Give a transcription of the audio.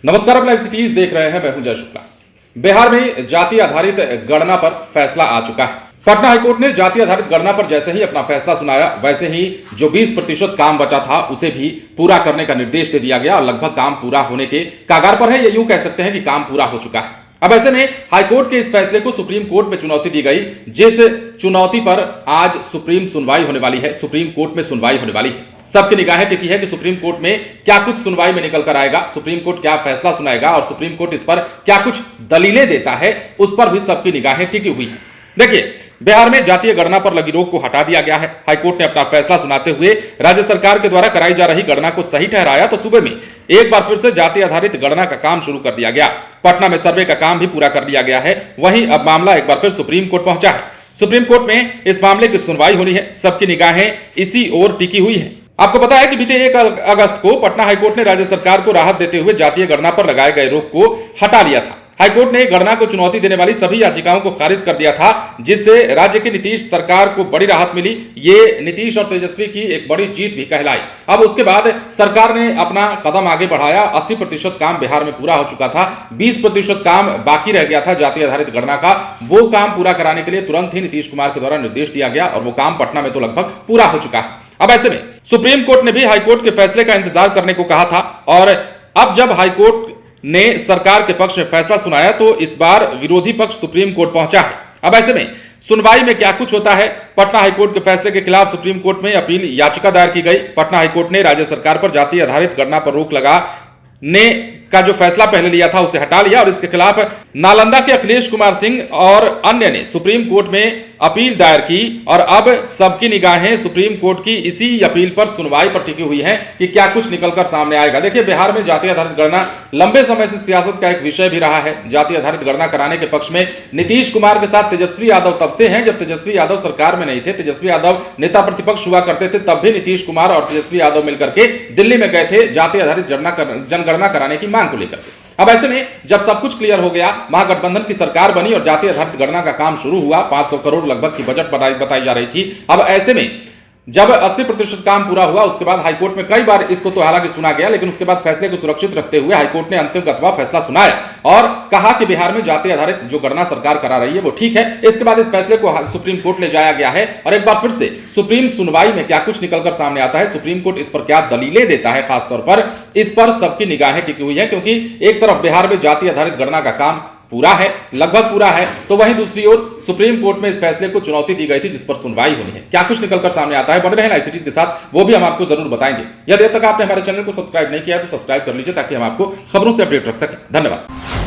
नमस्कार, आप live cities देख रहे हैं। मैं हूं जय शुक्ला। बिहार में जाति आधारित गणना पर फैसला आ चुका है। पटना हाईकोर्ट ने जाति आधारित गणना पर जैसे ही अपना फैसला सुनाया, वैसे ही जो 20% काम बचा था उसे भी पूरा करने का निर्देश दे दिया गया और लगभग काम पूरा होने के कगार पर है। ये यूं कह सकते हैं कि काम पूरा हो चुका है। अब ऐसे में हाईकोर्ट के इस फैसले को सुप्रीम कोर्ट में चुनौती दी गई, जिस चुनौती पर आज सुप्रीम कोर्ट में सुनवाई होने वाली है। सबकी निगाहें टिकी है कि सुप्रीम कोर्ट में क्या कुछ सुनवाई में निकल कर आएगा, सुप्रीम कोर्ट क्या फैसला सुनाएगा और सुप्रीम कोर्ट इस पर क्या कुछ दलीलें देता है, उस पर भी सबकी निगाहें टिकी हुई है। देखिए, बिहार में जातीय गणना पर लगी रोक को हटा दिया गया है। हाईकोर्ट ने अपना फैसला सुनाते हुए राज्य सरकार के द्वारा कराई जा रही गणना को सही ठहराया तो सूबे में एक बार फिर से जाति आधारित गणना का काम शुरू कर दिया गया। पटना में सर्वे का काम भी पूरा कर लिया गया है। वहीं अब मामला एक बार फिर सुप्रीम कोर्ट पहुंचा है। सुप्रीम कोर्ट में इस मामले की सुनवाई होनी है। सबकी निगाहें इसी ओर टिकी हुई है। आपको पता है कि बीते 1 अगस्त को पटना हाईकोर्ट ने राज्य सरकार को राहत देते हुए जातीय गणना पर लगाए गए रोक को हटा लिया था। हाईकोर्ट ने गणना को चुनौती देने वाली सभी याचिकाओं को खारिज कर दिया था, जिससे राज्य की नीतीश सरकार को बड़ी राहत मिली। ये नीतीश और तेजस्वी की एक बड़ी जीत भी कहलाई। अब उसके बाद सरकार ने अपना कदम आगे बढ़ाया। 80% काम बिहार में पूरा हो चुका था। 20% काम बाकी रह गया था जाति आधारित गणना का। वो काम पूरा कराने के लिए तुरंत ही नीतीश कुमार के द्वारा निर्देश दिया गया और वो काम पटना में तो लगभग पूरा हो चुका है। अब ऐसे में सुप्रीम कोर्ट ने भी हाईकोर्ट के फैसले का इंतजार करने को कहा था और अब जब हाईकोर्ट ने सरकार के पक्ष में फैसला सुनाया तो इस बार विरोधी पक्ष सुप्रीम कोर्ट पहुंचा है। अब ऐसे में सुनवाई में क्या कुछ होता है। पटना हाईकोर्ट के फैसले के खिलाफ सुप्रीम कोर्ट में अपील याचिका दायर की गई। पटना हाईकोर्ट ने राज्य सरकार पर जाति आधारित गणना पर रोक लगाने का जो फैसला पहले लिया था उसे हटा लिया और इसके खिलाफ नालंदा के अखिलेश कुमार सिंह और अन्य ने सुप्रीम कोर्ट में अपील दायर की और अब सबकी निगाहें सुप्रीम कोर्ट की इसी अपील पर सुनवाई पर टिकी हुई है कि क्या कुछ निकलकर सामने आएगा। देखिए, बिहार में जाति आधारित गणना लंबे समय से सियासत का एक विषय भी रहा है। जाति आधारित गणना कराने के पक्ष में नीतीश कुमार के साथ तेजस्वी यादव तब से हैं जब तेजस्वी यादव सरकार में नहीं थे। तेजस्वी यादव नेता प्रतिपक्ष हुआ करते थे, तब भी नीतीश कुमार और तेजस्वी यादव मिलकर के दिल्ली में गए थे जाति आधारित जनगणना कराने की मांग को लेकर। अब ऐसे में जब सब कुछ क्लियर हो गया, महागठबंधन की सरकार बनी और जाति आधारित गणना का काम शुरू हुआ। 500 करोड़ लगभग की बजट बताई जा रही थी। अब ऐसे में जब 80% काम पूरा हुआ, उसके बाद हाईकोर्ट में कई बार इसको तो हालांकि सुना गया, लेकिन उसके बाद फैसले को सुरक्षित रखते हुए हाईकोर्ट ने अंतिम गतवा फैसला सुनाया और कहा कि बिहार में जाति आधारित जो गणना सरकार करा रही है वो ठीक है। इसके बाद इस फैसले को सुप्रीम कोर्ट ले जाया गया है और एक बार फिर से सुप्रीम सुनवाई में क्या कुछ निकलकर सामने आता है, सुप्रीम कोर्ट इस पर क्या दलीलें देता है, खासतौर पर इस पर सबकी निगाहें टिकी हुई है। क्योंकि एक तरफ बिहार में जाति आधारित गणना का काम पूरा है, लगभग पूरा है, तो वहीं दूसरी ओर सुप्रीम कोर्ट में इस फैसले को चुनौती दी गई थी जिस पर सुनवाई होनी है। क्या कुछ निकलकर सामने आता है, बने रहें लाइव सिटीज के साथ, वो भी हम आपको जरूर बताएंगे। यदि अब तक आपने हमारे चैनल को सब्सक्राइब नहीं किया तो सब्सक्राइब कर लीजिए ताकि हम आपको खबरों से अपडेट रख सकें। धन्यवाद।